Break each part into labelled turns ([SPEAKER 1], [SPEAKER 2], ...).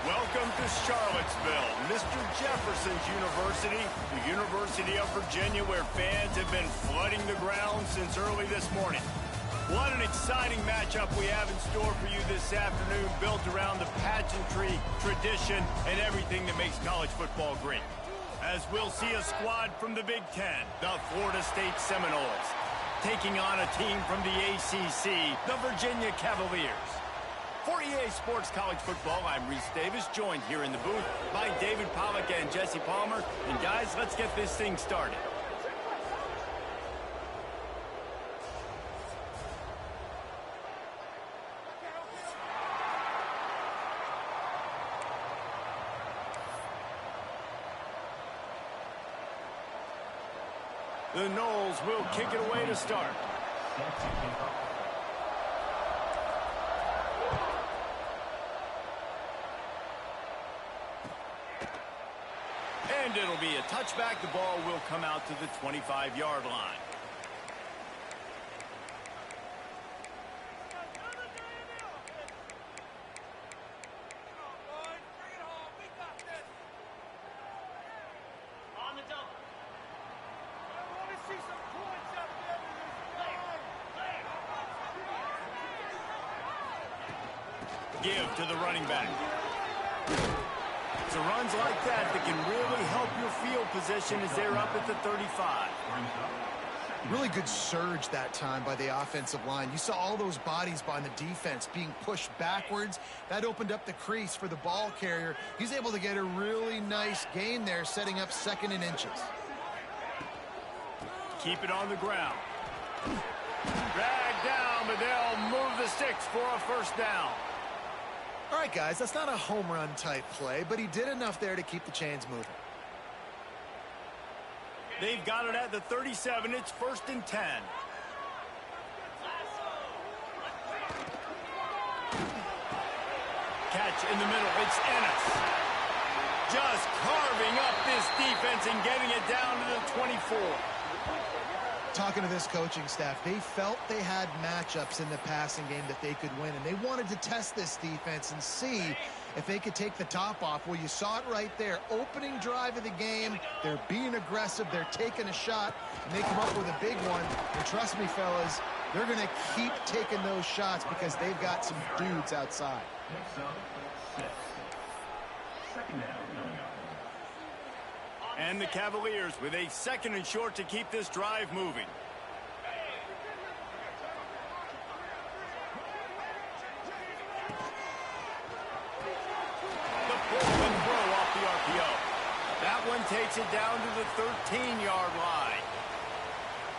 [SPEAKER 1] Welcome to Charlottesville, Mr. Jefferson's University, the University of Virginia, where fans have been flooding the ground since early this morning. What an exciting matchup we have in store for you this afternoon, built around the pageantry, tradition, and everything that makes college football great. As we'll see a squad from the Big Ten, the Florida State Seminoles, taking on a team from the ACC, the Virginia Cavaliers. For EA Sports College Football, I'm Reese Davis, joined here in the booth by David Pollack and Jesse Palmer. And guys, let's get this thing started. The Noles will kick it away to start. And it'll be a touchback. The ball will come out to the 25-yard line. Give to the running back. It's the runs like that that can really help your field position as they're up at the 35.
[SPEAKER 2] Really good surge that time by the offensive line. You saw all those bodies by the defense being pushed backwards. That opened up the crease for the ball carrier. He's able to get a really nice gain there, setting up 2nd and inches.
[SPEAKER 1] Keep it on the ground. Drag down, but they'll move the sticks for a first down.
[SPEAKER 2] All right, guys, that's not a home run type play, but he did enough there to keep the chains moving.
[SPEAKER 1] They've got it at the 37. It's 1st and 10. Catch in the middle. It's Ennis. Just carving up this defense and getting it down to the 24.
[SPEAKER 2] Talking to this coaching staff, they felt they had matchups in the passing game that they could win, and they wanted to test this defense and see if they could take the top off. Well, you saw it right there. Opening drive of the game, they're being aggressive, they're taking a shot, and they come up with a big one. And trust me, fellas, they're going to keep taking those shots because they've got some dudes outside.
[SPEAKER 1] And the Cavaliers with a 2nd and short to keep this drive moving. The pull and throw off the RPO. That one takes it down to the 13-yard line.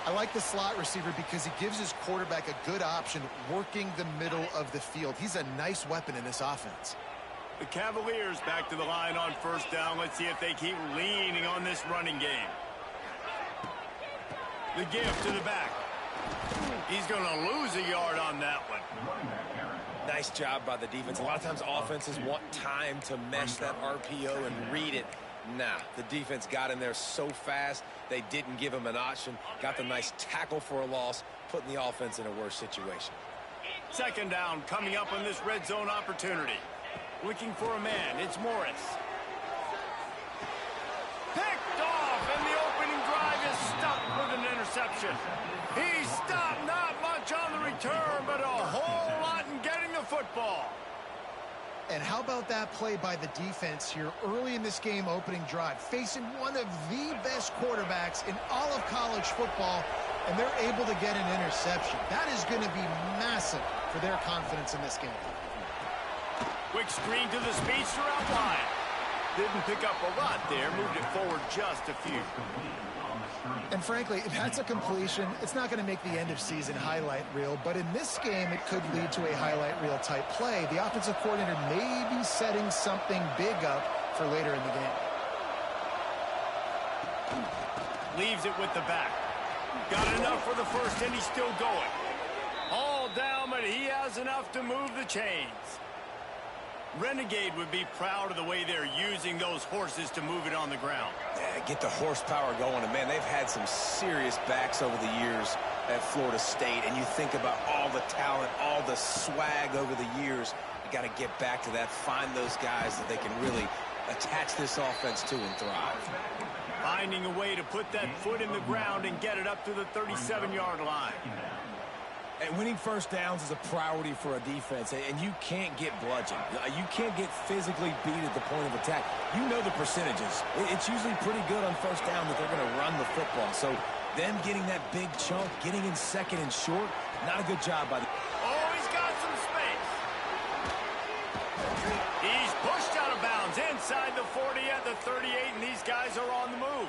[SPEAKER 2] I like the slot receiver because he gives his quarterback a good option working the middle of the field. He's a nice weapon in this offense.
[SPEAKER 1] The Cavaliers back to the line on 1st down. Let's see if they keep leaning on this running game. The give to the back. He's going to lose a yard on that one.
[SPEAKER 3] Nice job by the defense. A lot of times offenses want time to mesh that RPO and read it. Nah, the defense got in there so fast, they didn't give him an option. Got the nice tackle for a loss, putting the offense in a worse situation.
[SPEAKER 1] 2nd down coming up on this red zone opportunity. Looking for a man. It's Morris. Picked off, and the opening drive is stopped with an interception. He stopped, not much on the return, but a whole lot in getting the football.
[SPEAKER 2] And how about that play by the defense here early in this game, opening drive, facing one of the best quarterbacks in all of college football, and they're able to get an interception. That is going to be massive for their confidence in this game.
[SPEAKER 1] Quick screen to the speedster out wide. Didn't pick up a lot there. Moved it forward just a few.
[SPEAKER 2] And frankly, if that's a completion, it's not going to make the end of season highlight reel. But in this game, it could lead to a highlight reel type play. The offensive coordinator may be setting something big up for later in the game.
[SPEAKER 1] Leaves it with the back. Got enough for the first, and he's still going. All down, but he has enough to move the chains. Renegade would be proud of the way they're using those horses to move it on the ground.
[SPEAKER 3] Yeah, get the horsepower going. And, man, they've had some serious backs over the years at Florida State. And you think about all the talent, all the swag over the years. Got to get back to that, find those guys that they can really attach this offense to and thrive.
[SPEAKER 1] Finding a way to put that foot in the ground and get it up to the 37-yard line.
[SPEAKER 3] And winning first downs is a priority for a defense, and you can't get bludgeoned. You can't get physically beat at the point of attack. You know the percentages. It's usually pretty good on first down that they're going to run the football. So them getting that big chunk, getting in second and short, not a good job by the...
[SPEAKER 1] Oh, he's got some space. He's pushed out of bounds inside the 40 at the 38, and these guys are on the move.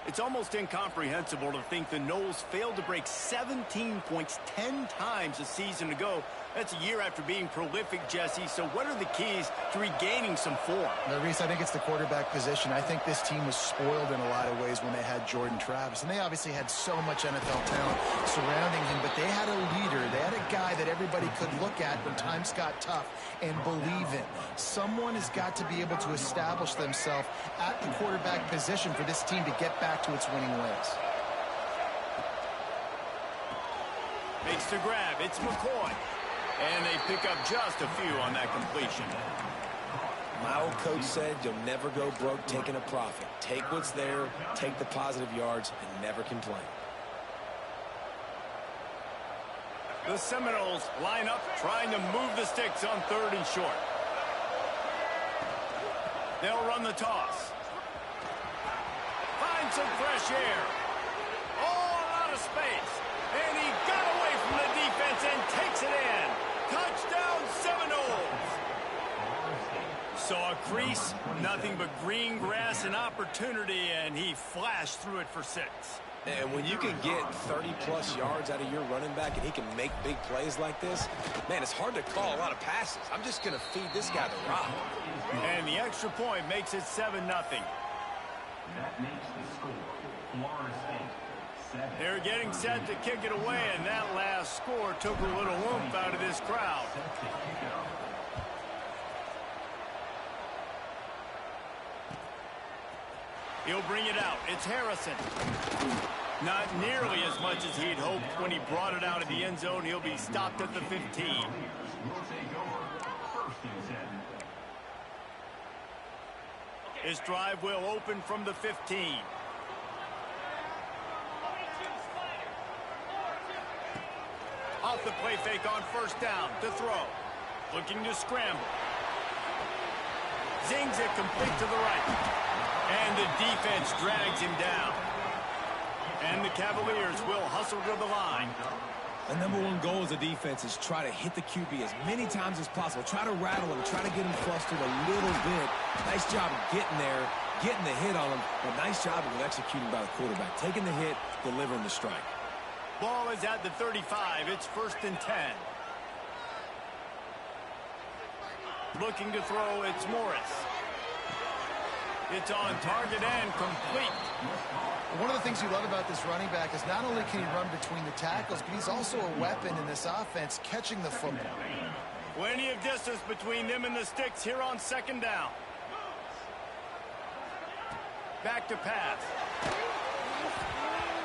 [SPEAKER 1] It's almost incomprehensible to think the Noles failed to break 17 points 10 times a season ago. That's a year after being prolific, Jesse. So what are the keys to regaining some form?
[SPEAKER 2] Reese, I think it's the quarterback position. I think this team was spoiled in a lot of ways when they had Jordan Travis. And they obviously had so much NFL talent surrounding him, but they had a leader. They had a guy that everybody could look at when times got tough and believe in. Someone has got to be able to establish themselves at the quarterback position for this team to get back to its winning ways.
[SPEAKER 1] Makes the grab. It's McCoy. And they pick up just a few on that completion.
[SPEAKER 3] My old coach said you'll never go broke taking a profit. Take what's there, take the positive yards, and never complain.
[SPEAKER 1] The Seminoles line up trying to move the sticks on 3rd and short. They'll run the toss. Find some fresh air. Oh, a lot of space. And he got away from the defense and takes it in. Touchdown, Seminoles. Saw a crease, nothing but green grass and opportunity, and he flashed through it for 6.
[SPEAKER 3] And when you can get 30-plus yards out of your running back and he can make big plays like this, man, it's hard to call a lot of passes. I'm just going to feed this guy the rock.
[SPEAKER 1] And the extra point makes it 7-0.
[SPEAKER 4] That makes the score Florida State 7.
[SPEAKER 1] They're getting set to kick it away, and that last score took a little oomph out of this crowd. He'll bring it out. It's Harrison. Not nearly as much as he'd hoped when he brought it out of the end zone. He'll be stopped at the 15. His drive will open from the 15. Off the play fake on 1st down to throw. Looking to scramble. Zings it complete to the right. And the defense drags him down. And the Cavaliers will hustle to the line.
[SPEAKER 3] The #1 goal as a defense is try to hit the QB as many times as possible. Try to rattle him. Try to get him flustered a little bit. Nice job of getting there, getting the hit on him. But nice job of executing by the quarterback. Taking the hit, delivering the strike.
[SPEAKER 1] Ball is at the 35. It's 1st and 10. Looking to throw, it's Morris. It's on target and complete.
[SPEAKER 2] One of the things you love about this running back is not only can he run between the tackles, but he's also a weapon in this offense, catching the football.
[SPEAKER 1] Plenty of distance between them and the sticks here on 2nd down. Back to pass.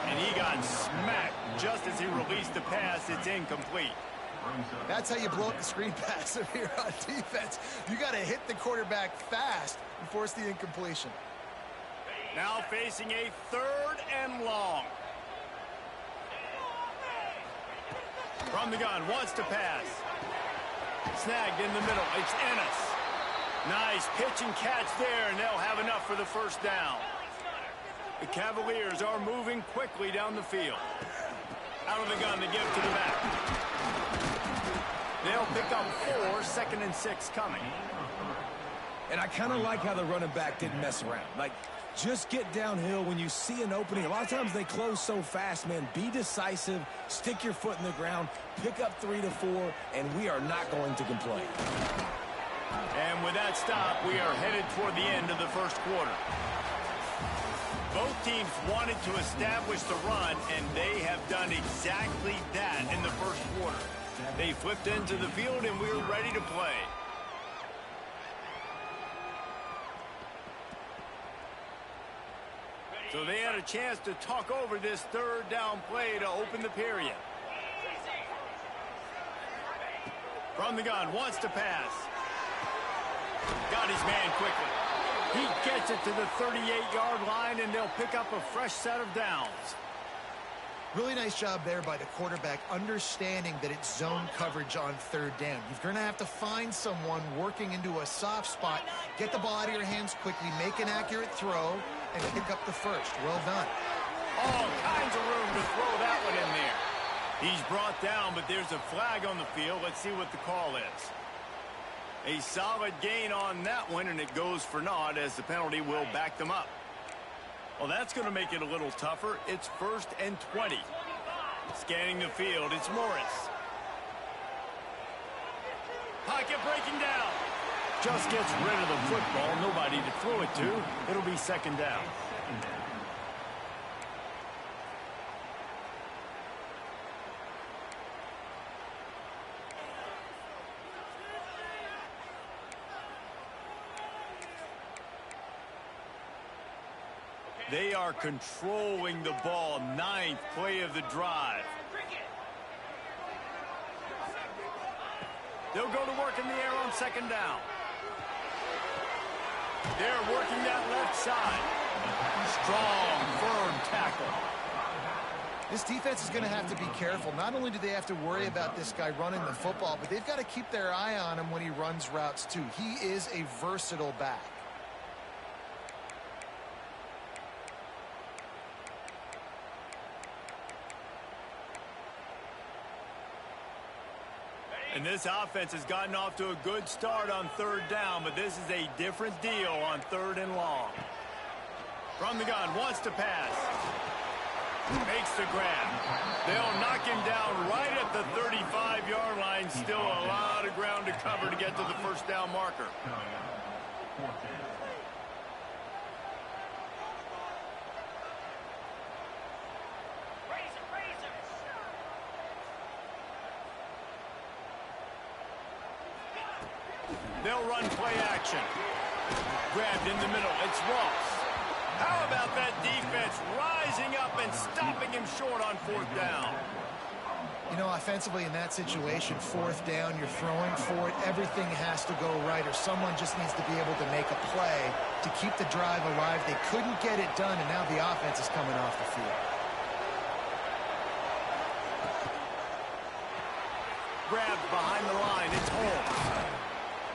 [SPEAKER 1] And he got smacked just as he released the pass. It's incomplete.
[SPEAKER 2] That's how you blow up the screen pass if you're on defense. You got to hit the quarterback fast and force the incompletion.
[SPEAKER 1] Now facing a 3rd and long. From the gun, wants to pass. Snagged in the middle. It's Ennis. Nice pitch and catch there, and they'll have enough for the 1st down. The Cavaliers are moving quickly down the field. Out of the gun, they give to the back. They'll pick up 4, 2nd and 6 coming.
[SPEAKER 3] And I kind of like how the running back didn't mess around. Like, just get downhill when you see an opening. A lot of times they close so fast, man. Be decisive, stick your foot in the ground, pick up 3 to 4, and we are not going to complain.
[SPEAKER 1] And with that stop, we are headed toward the end of the 1st quarter. Both teams wanted to establish the run, and they have done exactly that in the 1st quarter. They flipped into the field, and we're ready to play. So they had a chance to talk over this 3rd down play to open the period. From the gun, wants to pass. Got his man quickly. He gets it to the 38-yard line, and they'll pick up a fresh set of downs.
[SPEAKER 2] Really nice job there by the quarterback, understanding that it's zone coverage on third down. You're going to have to find someone working into a soft spot, get the ball out of your hands quickly, make an accurate throw, and pick up the first. Well done.
[SPEAKER 1] All kinds of room to throw that one in there. He's brought down, but there's a flag on the field. Let's see what the call is. A solid gain on that one, and it goes for naught as the penalty will back them up. Well, that's going to make it a little tougher. It's 1st and 20. Scanning the field, it's Morris. Pocket breaking down. Just gets rid of the football. Nobody to throw it to. It'll be 2nd down. They are controlling the ball. 9th play of the drive. They'll go to work in the air on 2nd down. They're working that left side. Strong, firm tackle.
[SPEAKER 2] This defense is going to have to be careful. Not only do they have to worry about this guy running the football, but they've got to keep their eye on him when he runs routes too. He is a versatile back.
[SPEAKER 1] And this offense has gotten off to a good start on 3rd down, but this is a different deal on 3rd and long. From the gun, wants to pass. Makes the grab. They'll knock him down right at the 35-yard line. Still a lot of ground to cover to get to the 1st down marker. They'll run play action. Grabbed in the middle. It's Ross. How about that defense rising up and stopping him short on 4th down?
[SPEAKER 2] You know, offensively in that situation, 4th down, you're throwing for it. Everything has to go right, or someone just needs to be able to make a play to keep the drive alive. They couldn't get it done, and now the offense is coming off the field.
[SPEAKER 1] Grabbed behind the line. It's Holmes.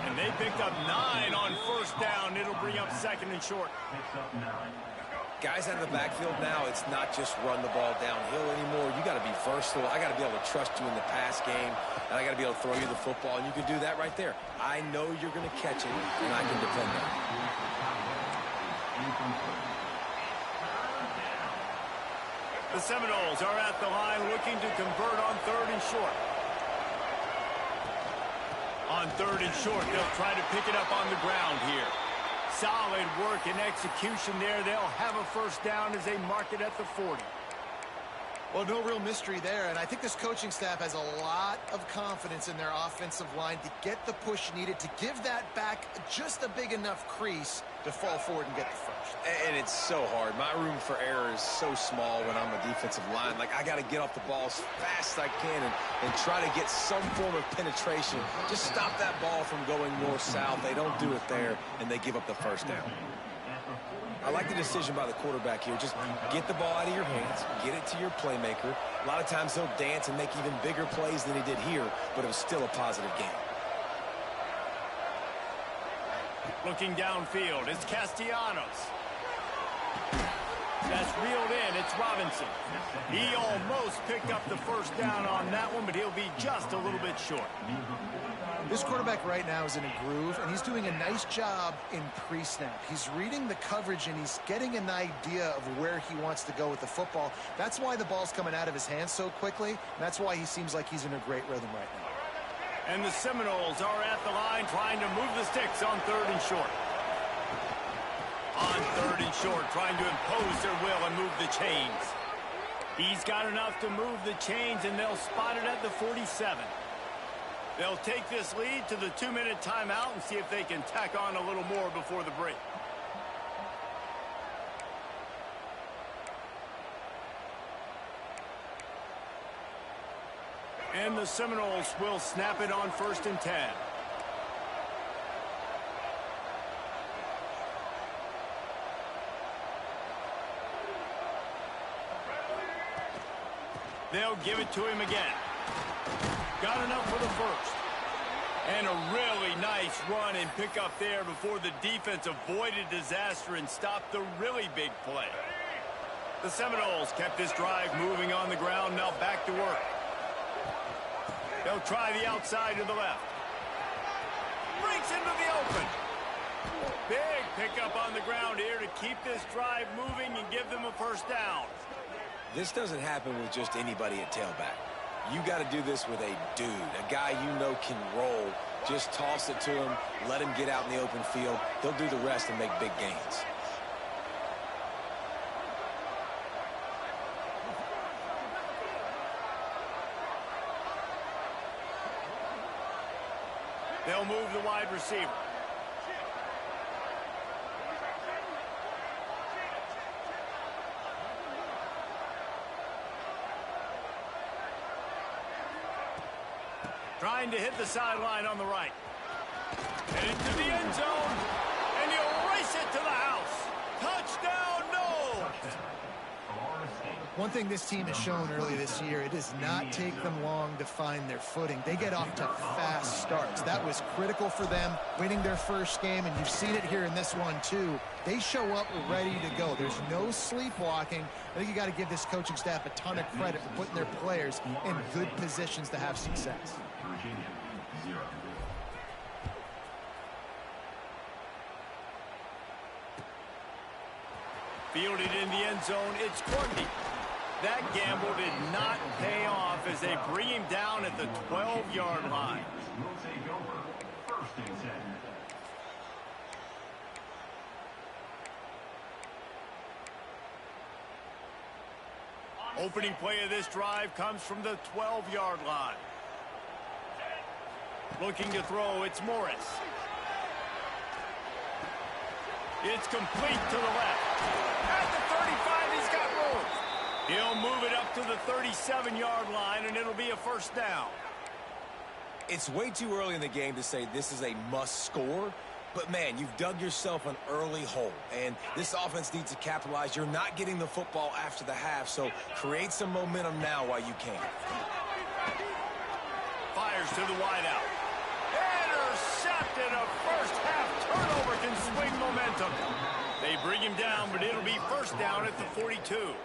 [SPEAKER 1] And they picked up 9 on 1st down. It'll bring up 2nd and short.
[SPEAKER 3] Guys out of the backfield now, it's not just run the ball downhill anymore. You got to be versatile. I got to be able to trust you in the pass game, and I got to be able to throw you the football, and you can do that right there. I know you're going to catch it, and I can depend on it.
[SPEAKER 1] The Seminoles are at the line looking to convert on 3rd and short. On 3rd and short, they'll try to pick it up on the ground here. Solid work and execution there. They'll have a 1st down as they mark it at the 40.
[SPEAKER 2] Well, no real mystery there, and I think this coaching staff has a lot of confidence in their offensive line to get the push needed to give that back just a big enough crease to fall forward and get the first.
[SPEAKER 3] And it's so hard. My room for error is so small when I'm a defensive line. Like, I got to get off the ball as fast as I can and try to get some form of penetration. Just stop that ball from going north-south. They don't do it there, and they give up the 1st down. I like the decision by the quarterback here. Just get the ball out of your hands, get it to your playmaker. A lot of times he'll dance and make even bigger plays than he did here, but it was still a positive game.
[SPEAKER 1] Looking downfield, it's Castellanos. That's reeled in. It's Robinson. He almost picked up the 1st down on that one, but he'll be just a little bit short.
[SPEAKER 2] This quarterback right now is in a groove, and he's doing a nice job in pre-snap. He's reading the coverage, and he's getting an idea of where he wants to go with the football. That's why the ball's coming out of his hands so quickly, and that's why he seems like he's in a great rhythm right now.
[SPEAKER 1] And the Seminoles are at the line trying to move the sticks on 3rd and short. On 3rd and short, trying to impose their will and move the chains. He's got enough to move the chains, and they'll spot it at the 47. They'll take this lead to the 2-minute timeout and see if they can tack on a little more before the break. And the Seminoles will snap it on 1st and 10. They'll give it to him again. Got enough for the first. And a really nice run and pick up there before the defense avoided disaster and stopped the really big play. The Seminoles kept this drive moving on the ground. Now back to work. They'll try the outside to the left. Breaks into the open. Big pickup on the ground here to keep this drive moving and give them a first down.
[SPEAKER 3] This doesn't happen with just anybody at tailback. You got to do this with a dude, a guy you know can roll. Just toss it to him, let him get out in the open field. He'll do the rest and make big gains.
[SPEAKER 1] They'll move the wide receiver. Trying to hit the sideline on the right. And into the end zone. And he'll race it to the house. Touchdown, no!
[SPEAKER 2] One thing this team has shown early this year, it does not take them long to find their footing. They get off to fast starts. That was critical for them, winning their first game, and you've seen it here in this one too. They show up ready to go. There's no sleepwalking. I think you got to give this coaching staff a ton of credit for putting their players in good positions to have success.
[SPEAKER 4] Virginia, 0.
[SPEAKER 1] Fielded in the end zone, it's Courtney. That gamble did not pay off as they bring him down at the 12-yard line.
[SPEAKER 4] Will take over 1st and 10.
[SPEAKER 1] Opening play of this drive comes from the 12-yard line. Looking to throw, it's Morris. It's complete to the left. At the 35, he's got room. He'll move it up to the 37-yard line, and it'll be a first down.
[SPEAKER 3] It's way too early in the game to say this is a must score, but man, you've dug yourself an early hole, and this offense needs to capitalize. You're not getting the football after the half, so create some momentum now while you can.
[SPEAKER 1] Fires to the wideout. Intercepted. A first half turnover can swing momentum. They bring him down, but it'll be first down at the 42.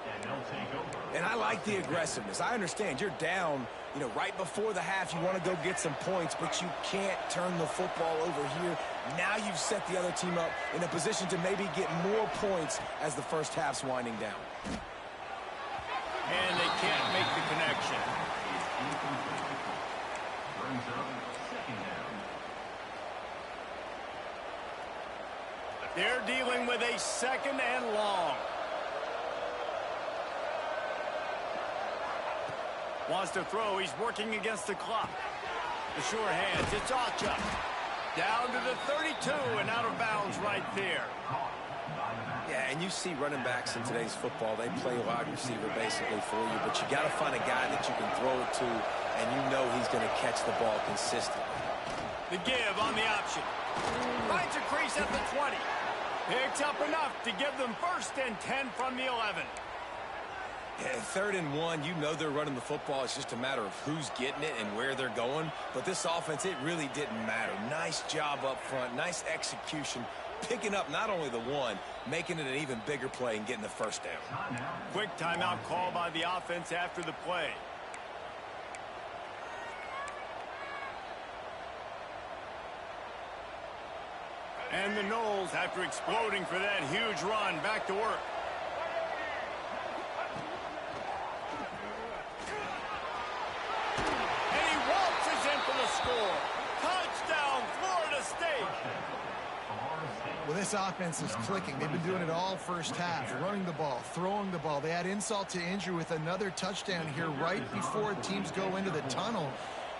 [SPEAKER 3] And I like the aggressiveness. I understand you're down, right before the half. You want to go get some points, but you can't turn the football over here. Now you've set the other team up in a position to maybe get more points as the first half's winding down.
[SPEAKER 1] And they can't make the connection.
[SPEAKER 4] Brings up 2nd down.
[SPEAKER 1] They're dealing with a 2nd and long. Wants to throw. He's working against the clock. The sure hands. It's Acha. Down to the 32 and out of bounds right there.
[SPEAKER 3] Yeah, and you see running backs in today's football, they play wide receiver basically for you, but you got to find a guy that you can throw it to, and you know he's going to catch the ball consistently.
[SPEAKER 1] The give on the option. Finds a crease at the 20. Picks up enough to give them 1st and 10 from the 11.
[SPEAKER 3] Yeah, 3rd and 1, you know they're running the football. It's just a matter of who's getting it and where they're going. But this offense, it really didn't matter. Nice job up front, nice execution, picking up not only the one, making it an even bigger play and getting the first down.
[SPEAKER 1] Quick timeout call by the offense after the play. And the Noles, after exploding for that huge run, back to work. And he waltzes in for the score. Touchdown, Florida State.
[SPEAKER 2] Well, this offense is clicking. They've been doing it all first half, running the ball, throwing the ball. They add insult to injury with another touchdown here right before teams go into the tunnel.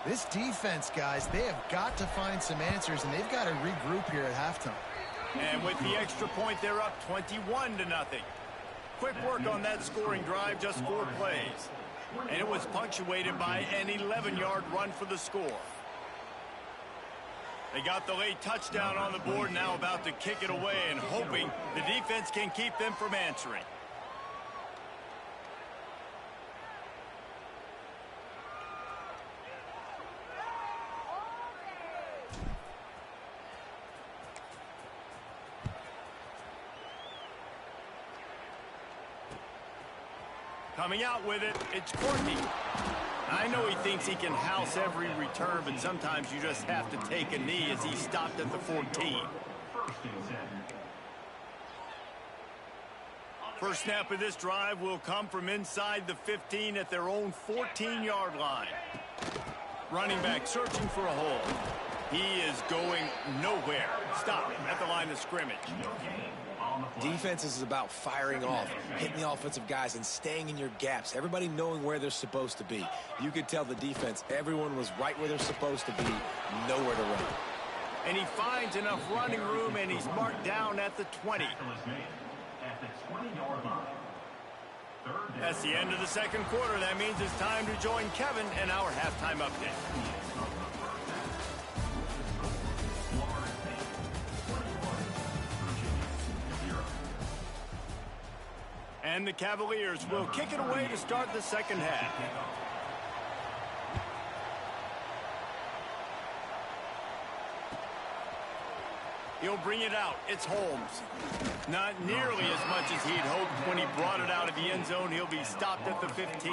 [SPEAKER 2] This defense, guys, they have got to find some answers, and they've got to regroup here at halftime.
[SPEAKER 1] And with the extra point, they're up 21-0. Quick work on that scoring drive, just 4 plays. And it was punctuated by an 11-yard run for the score. They got the late touchdown on the board, now about to kick it away and hoping the defense can keep them from answering. Coming out with it, it's Courtney. I know he thinks he can house every return, but sometimes you just have to take a knee as he stopped at the 14. First snap of this drive will come from inside the 15 at their own 14-yard line. Running back searching for a hole. He is going nowhere. Stop at the line of scrimmage.
[SPEAKER 3] Defense is about firing off, hitting the offensive guys, and staying in your gaps. Everybody knowing where they're supposed to be. You could tell the defense, everyone was right where they're supposed to be, nowhere to run.
[SPEAKER 1] And he finds enough running room, and he's marked down at the 20. That's the end of the second quarter. That means it's time to join Kevin in our halftime update. And the Cavaliers will kick it away to start the second half. He'll bring it out. It's Holmes. Not nearly as much as he'd hoped when he brought it out of the end zone. He'll be stopped at the 15.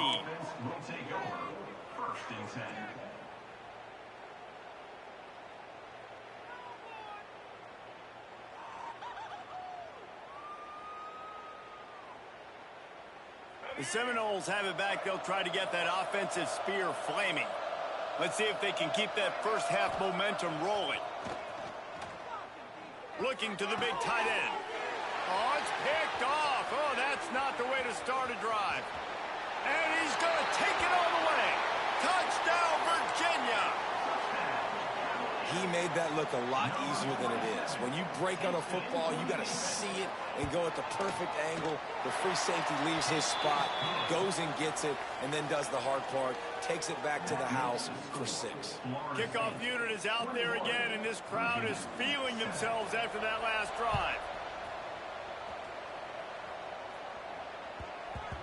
[SPEAKER 1] The Seminoles have it back. They'll try to get that offensive spear flaming. Let's see if they can keep that first half momentum rolling. Looking to the big tight end. Oh, it's picked off. Oh, that's not the way to start a drive. And he's going to take it all the way. Touchdown, Virginia.
[SPEAKER 3] He made that look a lot easier than it is. When you break on a football, you got to see it and go at the perfect angle. The free safety leaves his spot, goes and gets it, and then does the hard part, takes it back to the house for 6.
[SPEAKER 1] Kickoff unit is out there again, and this crowd is feeling themselves after that last drive.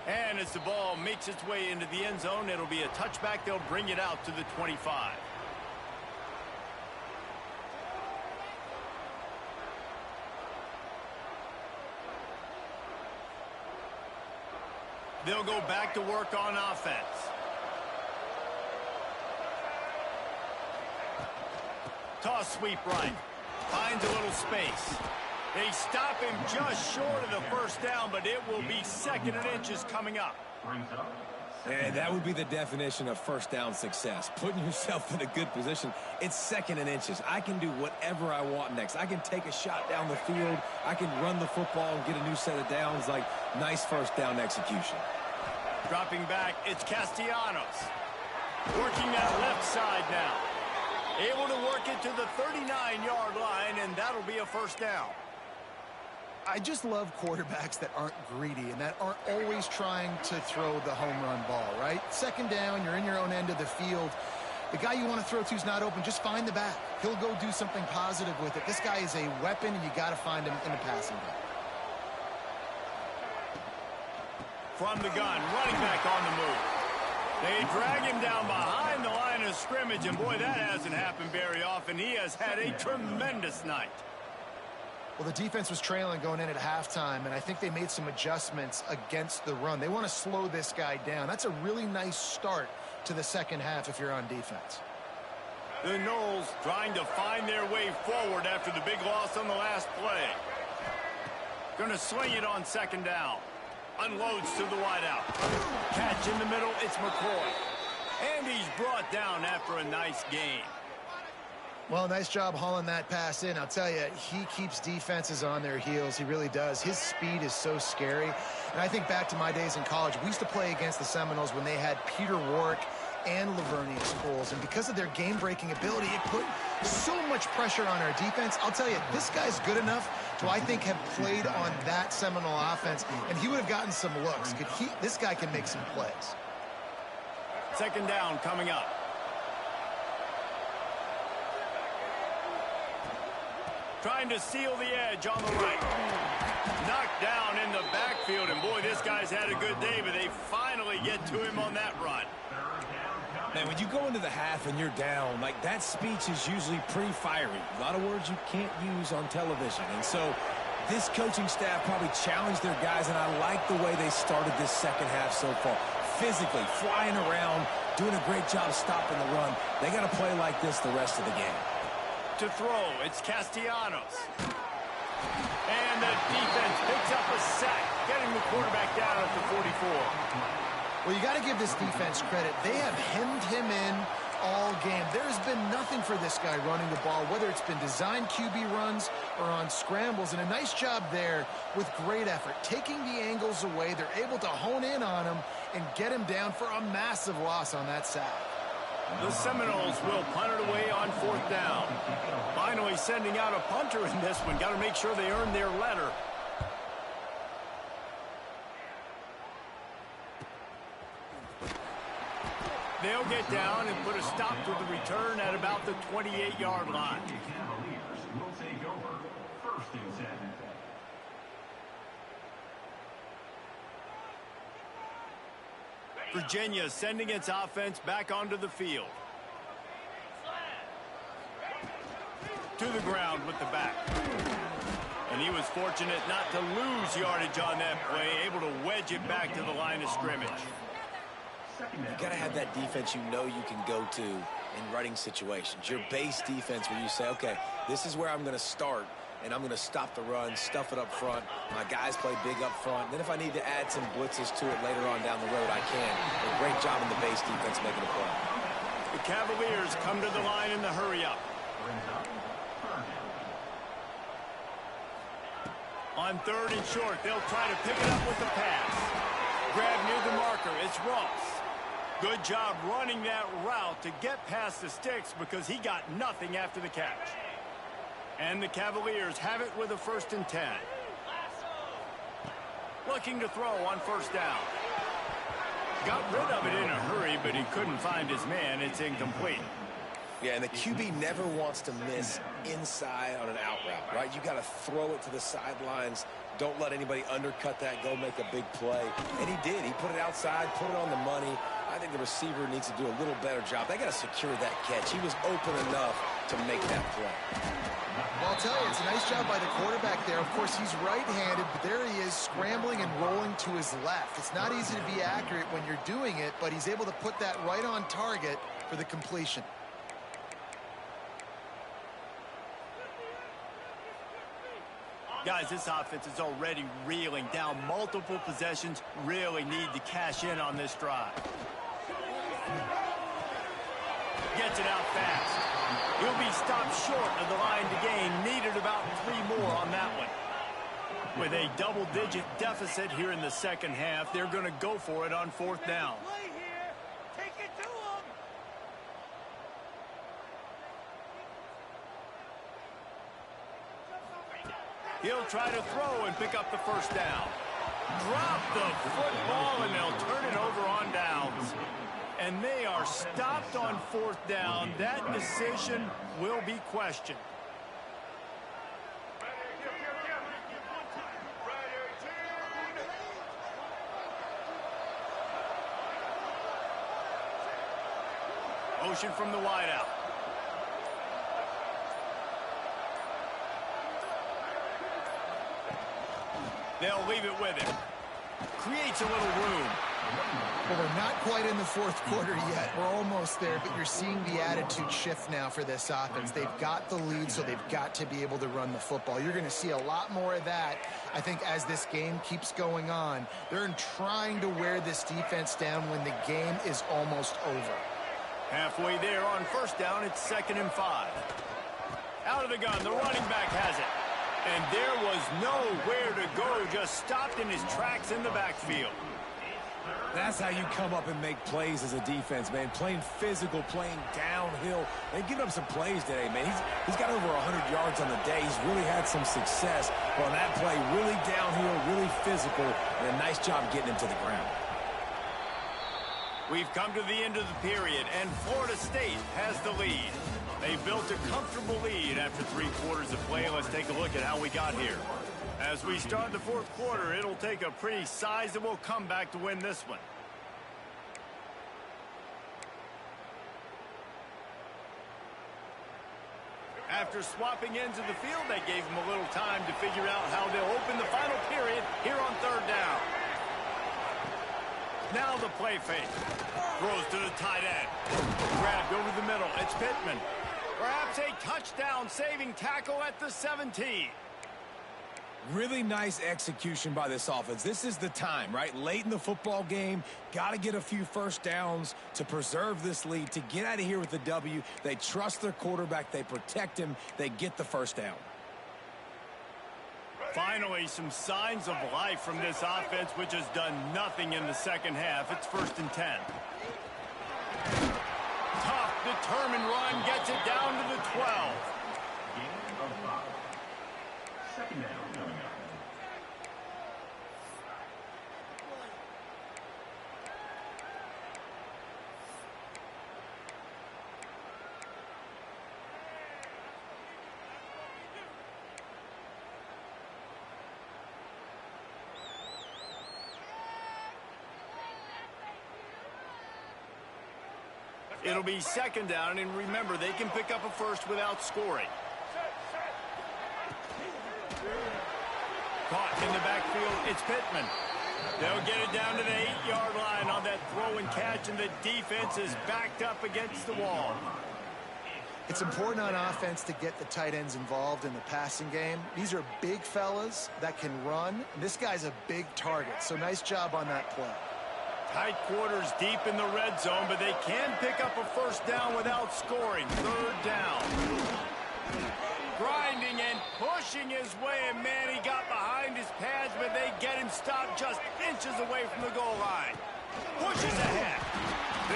[SPEAKER 1] And as the ball makes its way into the end zone, it'll be a touchback. They'll bring it out to the 25. They'll go back to work on offense. Toss sweep right. Finds a little space. They stop him just short of the first down, but it will be 2nd and inches coming up.
[SPEAKER 3] And that would be the definition of first down success. Putting yourself in a good position. It's 2nd and inches. I can do whatever I want next. I can take a shot down the field. I can run the football and get a new set of downs. Like, nice first down execution.
[SPEAKER 1] Dropping back, it's Castellanos. Working that left side now. Able to work it to the 39-yard line, and that'll be a first down.
[SPEAKER 2] I just love quarterbacks that aren't greedy and that aren't always trying to throw the home run ball, right? 2nd down, you're in your own end of the field. The guy you want to throw to is not open. Just find the back. He'll go do something positive with it. This guy is a weapon, and you got to find him in the passing game.
[SPEAKER 1] From the gun, running back on the move. They drag him down behind the line of scrimmage, and boy, that hasn't happened very often. He has had a tremendous night.
[SPEAKER 2] Well, the defense was trailing going in at halftime, and I think they made some adjustments against the run. They want to slow this guy down. That's a really nice start to the second half if you're on defense.
[SPEAKER 1] The Noles trying to find their way forward after the big loss on the last play. Going to swing it on 2nd down. Unloads to the wideout. Catch in the middle, it's McCoy. And he's brought down after a nice game.
[SPEAKER 2] Well, nice job hauling that pass in. I'll tell you, he keeps defenses on their heels. He really does. His speed is so scary. And I think back to my days in college. We used to play against the Seminoles when they had Peter Warwick and Lavernius Coles. And because of their game-breaking ability, it put so much pressure on our defense. I'll tell you, this guy's good enough to, I think, have played on that Seminole offense, and he would have gotten some looks. This guy can make some plays.
[SPEAKER 1] Second down coming up. Trying to seal the edge on the right. Knocked down in the backfield, and boy, this guy's had a good day, but they finally get to him on that run.
[SPEAKER 3] Man, when you go into the half and you're down, like, that speech is usually pretty fiery. A lot of words you can't use on television. And so this coaching staff probably challenged their guys, and I like the way they started this second half so far. Physically, flying around, doing a great job stopping the run. They got to play like this the rest of the game.
[SPEAKER 1] To throw, it's Castellanos. And the defense picks up a sack, getting the quarterback down at the 44.
[SPEAKER 2] Well, you got to give this defense credit. They have hemmed him in all game. There's been nothing for this guy running the ball, whether it's been designed QB runs or on scrambles, and a nice job there with great effort. Taking the angles away, they're able to hone in on him and get him down for a massive loss on that sack.
[SPEAKER 1] The Seminoles will punt it away on fourth down. Finally sending out a punter in this one. Got to make sure they earn their letter. They'll get down and put a stop to the return at about the 28-yard line.
[SPEAKER 4] Cavaliers will take over. First and 10.
[SPEAKER 1] Virginia sending its offense back onto the field. To the ground with the back. And he was fortunate not to lose yardage on that play, able to wedge it back to the line of scrimmage.
[SPEAKER 3] You got to have that defense you know you can go to in running situations. Your base defense where you say, okay, this is where I'm going to start, and I'm going to stop the run, stuff it up front. My guys play big up front. Then if I need to add some blitzes to it later on down the road, I can. A great job in the base defense making a play.
[SPEAKER 1] The Cavaliers come to the line in the hurry-up. On third and short, they'll try to pick it up with the pass. Grab near the marker, it's Ross. Good job running that route to get past the sticks because he got nothing after the catch. And the Cavaliers have it with a 1st and 10. Looking to throw on first down. Got rid of it in a hurry, but he couldn't find his man. It's incomplete.
[SPEAKER 3] Yeah, and the QB never wants to miss inside on an out route, right? You got to throw it to the sidelines. Don't let anybody undercut that, go make a big play. And he did. He put it outside, put it on the money. I think the receiver needs to do a little better job. They got to secure that catch. He was open enough to make that play.
[SPEAKER 2] Well, I'll tell you, it's a nice job by the quarterback there. Of course, he's right-handed, but there he is scrambling and rolling to his left. It's not easy to be accurate when you're doing it, but he's able to put that right on target for the completion.
[SPEAKER 1] Guys, this offense is already reeling down multiple possessions. Really need to cash in on this drive. Gets it out fast. He'll be stopped short of the line to gain. Needed about 3 more on that one. With a double-digit deficit here in the second half, they're going to go for it on fourth down. He'll try to throw and pick up the first down. Drop the football, and they'll turn it over on downs. And they are stopped on fourth down. That decision will be questioned. Motion from the wideout. They'll leave it with him. Creates a little room.
[SPEAKER 2] Well, we're not quite in the fourth quarter yet. We're almost there, but you're seeing the attitude shift now for this offense. They've got the lead, so they've got to be able to run the football. You're going to see a lot more of that, I think, as this game keeps going on. They're trying to wear this defense down when the game is almost over.
[SPEAKER 1] Halfway there on first down, it's 2nd and 5. Out of the gun, the running back has it. And there was nowhere to go, just stopped in his tracks in the backfield.
[SPEAKER 3] That's how you come up and make plays as a defense, man. Playing physical, playing downhill. They've given up some plays today, man. He's got over 100 yards on the day. He's really had some success. But on that play, really downhill, really physical, and a nice job getting him to the ground.
[SPEAKER 1] We've come to the end of the period, and Florida State has the lead. They built a comfortable lead after 3 quarters of play. Let's take a look at how we got here. As we start the 4th quarter, it'll take a pretty sizable comeback to win this one. After swapping ends of the field, they gave them a little time to figure out how they'll open the final period here on 3rd down. Now the play fake. Throws to the tight end. Grabbed over the middle. It's Pittman. Perhaps a touchdown-saving tackle at the 17.
[SPEAKER 3] Really nice execution by this offense. This is the time, right? Late in the football game, got to get a few first downs to preserve this lead, to get out of here with the W. They trust their quarterback. They protect him. They get the first down.
[SPEAKER 1] Finally, some signs of life from this offense, which has done nothing in the 2nd half. It's 1st and 10. Tough, determined run, gets it down to the 12.
[SPEAKER 4] Gain of 5. 2nd down coming up.
[SPEAKER 1] It'll be 2nd down, and remember, they can pick up a first without scoring. Caught in the backfield, it's Pittman. They'll get it down to the 8-yard line on that throw and catch, and the defense is backed up against the wall.
[SPEAKER 2] It's important on offense to get the tight ends involved in the passing game. These are big fellas that can run. This guy's a big target, so nice job on that play.
[SPEAKER 1] Tight quarters deep in the red zone, but they can pick up a first down without scoring. 3rd down. Grinding and pushing his way, and man, he got behind his pads, but they get him stopped just inches away from the goal line. Pushes ahead.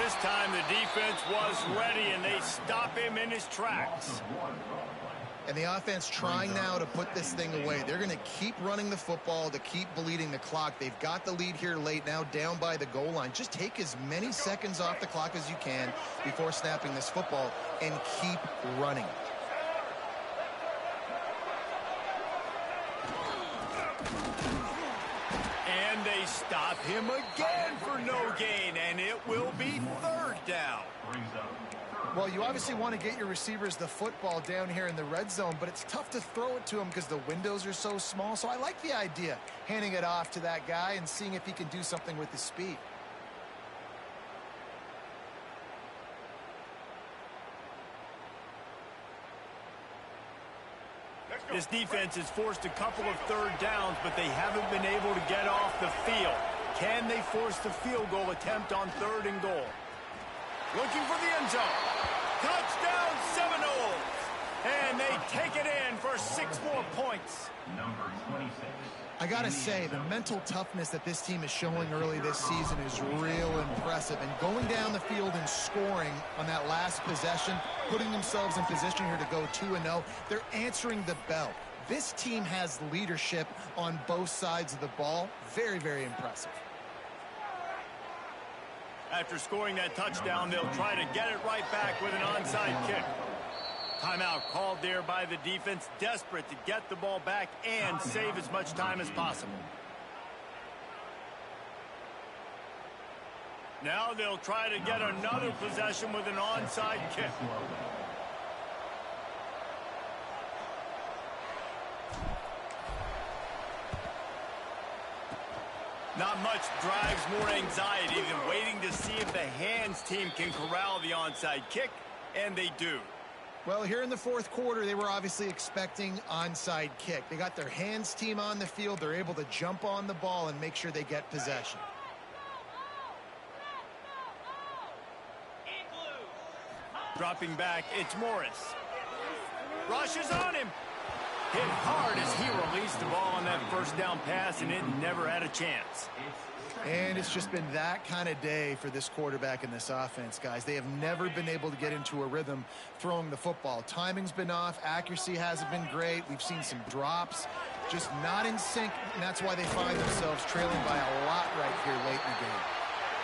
[SPEAKER 1] This time the defense was ready, and they stop him in his tracks.
[SPEAKER 2] And the offense trying now to put this thing away. They're going to keep running the football to keep bleeding the clock. They've got the lead here late, now down by the goal line. Just take as many seconds off the clock as you can before snapping this football and keep running.
[SPEAKER 1] And they stop him again for no gain, and it will be 3rd down.
[SPEAKER 2] Well, you obviously want to get your receivers the football down here in the red zone, but it's tough to throw it to them because the windows are so small. So I like the idea, handing it off to that guy and seeing if he can do something with his speed.
[SPEAKER 1] This defense has forced a couple of 3rd downs, but they haven't been able to get off the field. Can they force the field goal attempt on 3rd and goal? Looking for the end zone. Touchdown Seminoles! And they take it in for 6 more points.
[SPEAKER 4] Number 26.
[SPEAKER 2] I got to say, the mental toughness that this team is showing early this season is real impressive. And going down the field and scoring on that last possession, putting themselves in position here to go 2-0, they're answering the bell. This team has leadership on both sides of the ball. Very, very impressive.
[SPEAKER 1] After scoring that touchdown, they'll try to get it right back with an onside kick. Timeout called there by the defense, desperate to get the ball back and save as much time as possible. Now they'll try to get another possession with an onside kick. Not much drives more anxiety than waiting to see if the hands team can corral the onside kick, and they do.
[SPEAKER 2] Well, here in the 4th quarter, they were obviously expecting onside kick. They got their hands team on the field. They're able to jump on the ball and make sure they get possession.
[SPEAKER 1] Dropping back, it's Morris. Rushes on him. Hit hard as he released the ball on that first down pass, and it never had a chance.
[SPEAKER 2] And it's just been that kind of day for this quarterback and this offense, guys. They have never been able to get into a rhythm throwing the football. Timing's been off. Accuracy hasn't been great. We've seen some drops. Just not in sync, and that's why they find themselves trailing by a lot right here late in the game.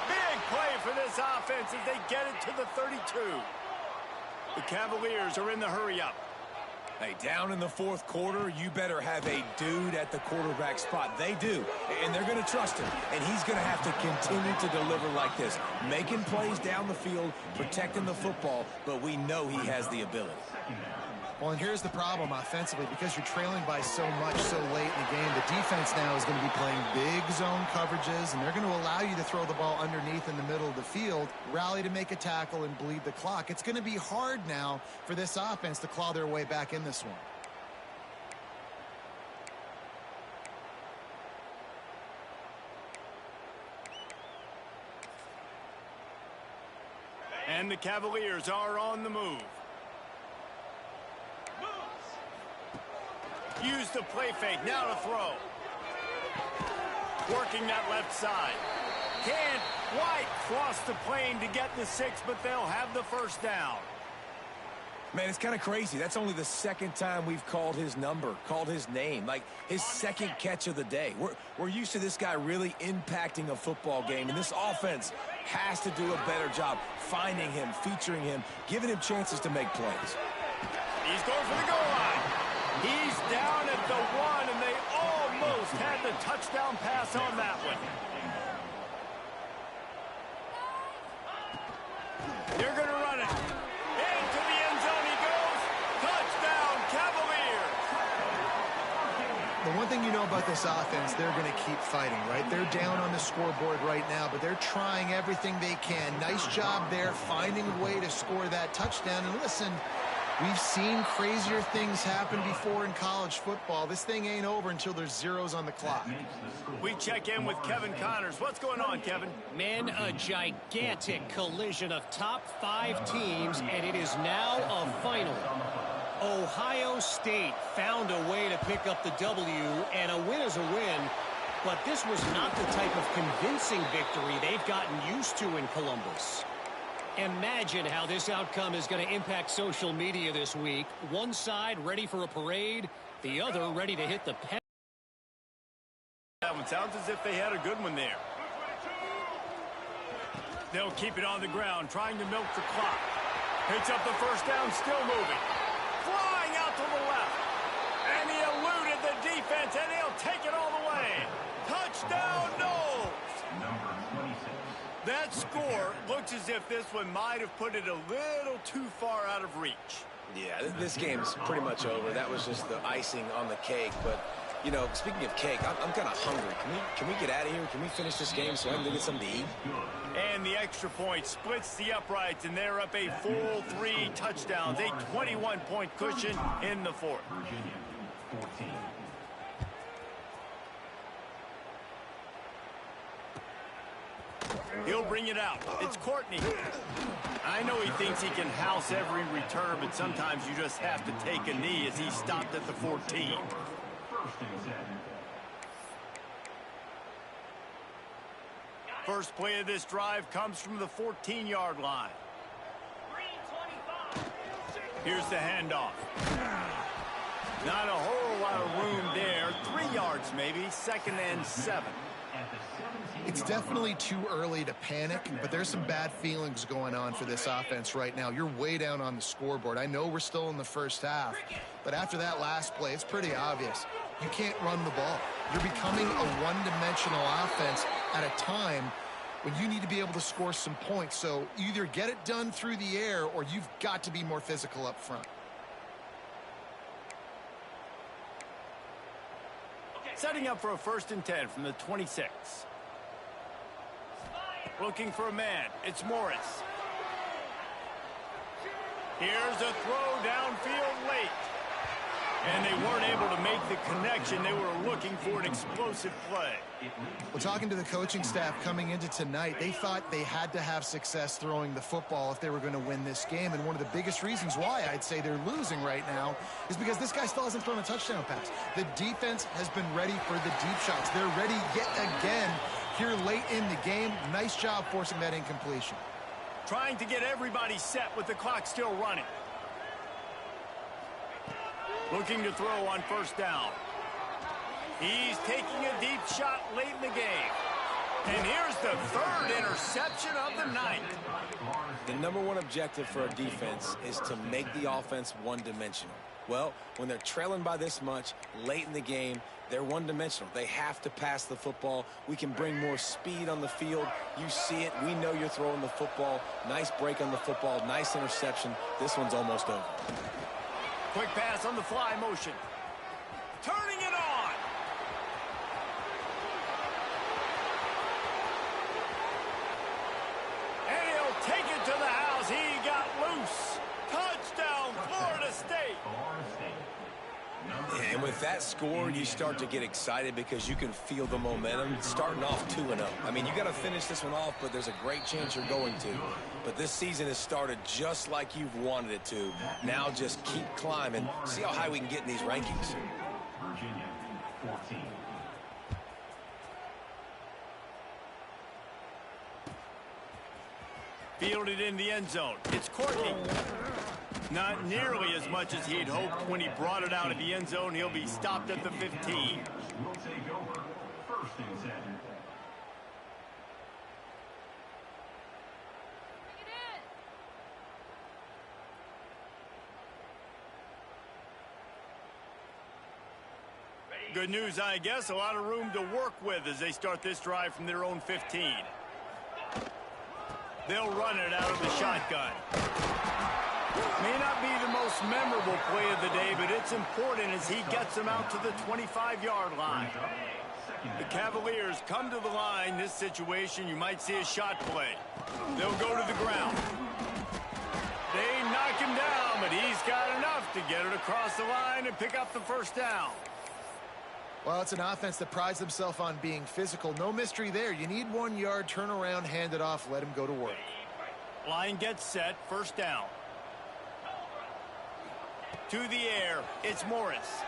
[SPEAKER 1] Big play for this offense as they get it to the 32. The Cavaliers are in the hurry-up.
[SPEAKER 3] Hey, down in the fourth quarter, you better have a dude at the quarterback spot. They do, and they're going to trust him. And he's going to have to continue to deliver like this, making plays down the field, protecting the football, but we know he has the ability.
[SPEAKER 2] Well, and here's the problem offensively. Because you're trailing by so much so late in the game, the defense now is going to be playing big zone coverages, and they're going to allow you to throw the ball underneath in the middle of the field, rally to make a tackle, and bleed the clock. It's going to be hard now for this offense to claw their way back in this one.
[SPEAKER 1] And the Cavaliers are on the move. Use the play fake, now to throw. Working that left side. Can't quite cross the plane to get the 6, but they'll have the first down.
[SPEAKER 3] Man, it's kind of crazy. That's only the second time we've called his number, called his name, like his second catch of the day. We're used to this guy really impacting a football game, and this offense has to do a better job finding him, featuring him, giving him chances to make plays.
[SPEAKER 1] He's going for the goal line. He's down at the 1, and they almost had the touchdown pass on that one. They're going to run it. Into the end zone he goes. Touchdown, Cavaliers.
[SPEAKER 2] The one thing you know about this offense, they're going to keep fighting, right? They're down on the scoreboard right now, but they're trying everything they can. Nice job there, finding a way to score that touchdown. And listen, we've seen crazier things happen before in college football. This thing ain't over until there's zeros on the clock.
[SPEAKER 1] We check in with Kevin Connors. What's going on, Kevin?
[SPEAKER 5] Man, a gigantic collision of top 5 teams, and it is now a final. Ohio State found a way to pick up the W, and a win is a win, but this was not the type of convincing victory they've gotten used to in Columbus. Imagine how this outcome is going to impact social media this week. One side ready for a parade, the other ready to hit the pen.
[SPEAKER 1] That one sounds as if they had a good one there. They'll keep it on the ground, trying to milk the clock. Picks up the first down, still moving. Flying out to the left. And he eluded the defense, and he'll take it all the way. Touchdown, Knowles.
[SPEAKER 4] Number 26.
[SPEAKER 1] That score looks as if this one might have put it a little too far out of reach.
[SPEAKER 3] Yeah, this game's pretty much over. That was just the icing on the cake. But, you know, speaking of cake, I'm kind of hungry. Can we get out of here? Can we finish this game so I can go get something to eat?
[SPEAKER 1] And the extra point splits the uprights, and they're up a full 3 touchdowns, a 21-point cushion in the fourth.
[SPEAKER 4] Virginia, 14.
[SPEAKER 1] He'll bring it out. It's Courtney. I know he thinks he can house every return, but sometimes you just have to take a knee as he stopped at the 14.
[SPEAKER 4] First and 10.
[SPEAKER 1] First play of this drive comes from the 14-yard line. Here's the handoff. Not a whole lot of room there. 3 yards maybe, 2nd and 7.
[SPEAKER 2] It's definitely too early to panic, but there's some bad feelings going on for this offense right now. You're way down on the scoreboard. I know we're still in the first half, but after that last play, it's pretty obvious. You can't run the ball. You're becoming a one-dimensional offense at a time when you need to be able to score some points. So either get it done through the air or you've got to be more physical up front.
[SPEAKER 1] Setting up for a 1st and 10 from the 26. Looking for a man. It's Morris. Here's a throw downfield late. And they weren't able to make the connection. They were looking for an explosive play.
[SPEAKER 2] Well, talking to the coaching staff coming into tonight, they thought they had to have success throwing the football if they were going to win this game. And one of the biggest reasons why I'd say they're losing right now is because this guy still hasn't thrown a touchdown pass. The defense has been ready for the deep shots. They're ready yet again here late in the game. Nice job forcing that incompletion.
[SPEAKER 1] Trying to get everybody set with the clock still running. Looking to throw on 1st down. He's taking a deep shot late in the game. And here's the third interception of the night.
[SPEAKER 3] The number one objective for a defense is to make the offense one-dimensional. Well, when they're trailing by this much late in the game, they're one-dimensional. They have to pass the football. We can bring more speed on the field. You see it. We know you're throwing the football. Nice break on the football. Nice interception. This one's almost over.
[SPEAKER 1] Quick pass on the fly motion. Turning it on. And he'll take it to the house. He got loose. Touchdown, Florida State.
[SPEAKER 3] And with that score, you start to get excited because you can feel the momentum starting off 2-0. I mean, you got to finish this one off, but there's a great chance you're going to. But this season has started just like you've wanted it to. Now just keep climbing. See how high we can get in these rankings.
[SPEAKER 4] Virginia, 14.
[SPEAKER 1] Fielded in the end zone. It's Courtney. Not nearly as much as he'd hoped when he brought it out of the end zone. He'll be stopped at the 15.
[SPEAKER 4] Will take over. First and 10.
[SPEAKER 1] Good news, I guess. A lot of room to work with as they start this drive from their own 15. They'll run it out of the shotgun. May not be the most memorable play of the day, but it's important as he gets them out to the 25-yard line. The Cavaliers come to the line. This situation, you might see a shot play. They'll go to the ground. They knock him down, but he's got enough to get it across the line and pick up the first down.
[SPEAKER 2] Well, it's an offense that prides themselves on being physical. No mystery there. You need 1 yard, turn around, hand it off, let him go to work.
[SPEAKER 1] Line gets set, first down. To the air, it's Morris.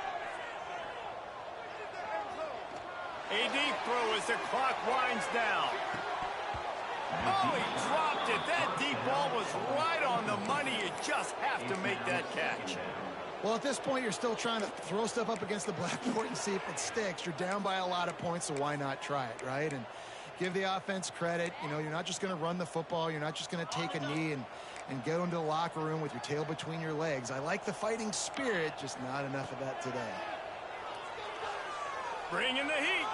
[SPEAKER 1] A deep throw as the clock winds down. Oh, he dropped it. That deep ball was right on the money. You just have to make that catch.
[SPEAKER 2] Well, at this point, you're still trying to throw stuff up against the blackboard and see if it sticks. You're down by a lot of points, so why not try it, right? And give the offense credit. You know, you're not just going to run the football. You're not just going to take a knee and go into the locker room with your tail between your legs. I like the fighting spirit, just not enough of that today.
[SPEAKER 1] Bring in the heat.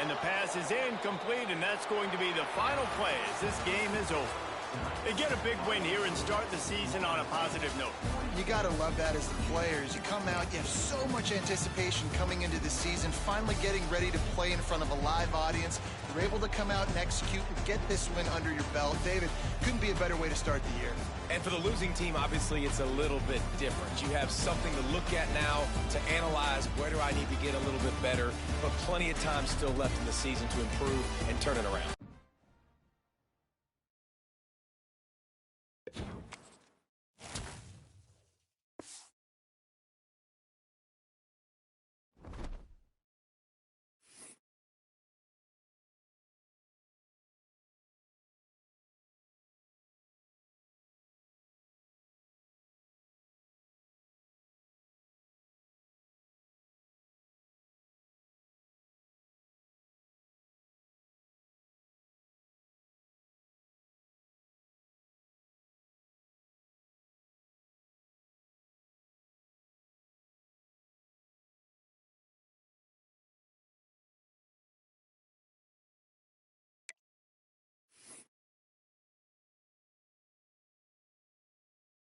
[SPEAKER 1] And the pass is incomplete, and that's going to be the final play as this game is over. They get a big win here and start the season on a positive note.
[SPEAKER 2] You got to love that as the players. You come out, you have so much anticipation coming into the season, finally getting ready to play in front of a live audience. You're able to come out and execute and get this win under your belt. David, couldn't be a better way to start the year.
[SPEAKER 3] And for the losing team, obviously, it's a little bit different. You have something to look at now, to analyze where do I need to get a little bit better, but plenty of time still left in the season to improve and turn it around.